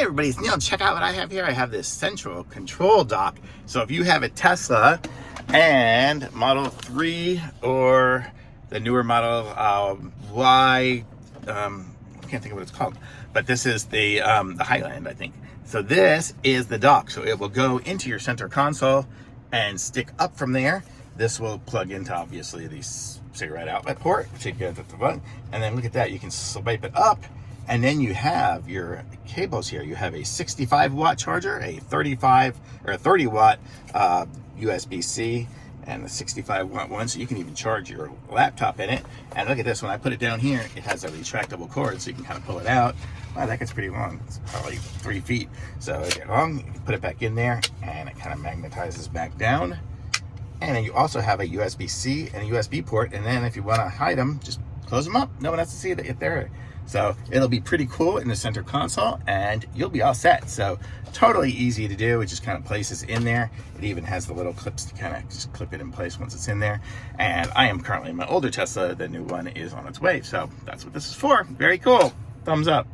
Hey everybody, it's Neil. Check out what I have here. I have this central control dock. So if you have a Tesla and Model 3 or the newer model Y, I can't think of what it's called, but this is the Highland, I think. So this is the dock. So it will go into your center console and stick up from there. This will plug into obviously the cigarette outlet port, which you get at the front. And then look at that, you can swipe it up. And then you have your cables here. You have a 65 watt charger, a 35 or a 30 watt USB-C, and a 65 watt one. So you can even charge your laptop in it. And look at this, when I put it down here, it has a retractable cord, so you can kind of pull it out. Wow, that gets pretty long. It's probably 3 feet. So it gets long, you can put it back in there, and it kind of magnetizes back down. And then you also have a USB-C and a USB port. And then if you want to hide them, just close them up. No one has to see that if they're. So it'll be pretty cool in the center console and you'll be all set. So totally easy to do. It just kind of places in there. It even has the little clips to kind of just clip it in place once it's in there. And I am currently in my older Tesla. The new one is on its way. So that's what this is for. Very cool. Thumbs up.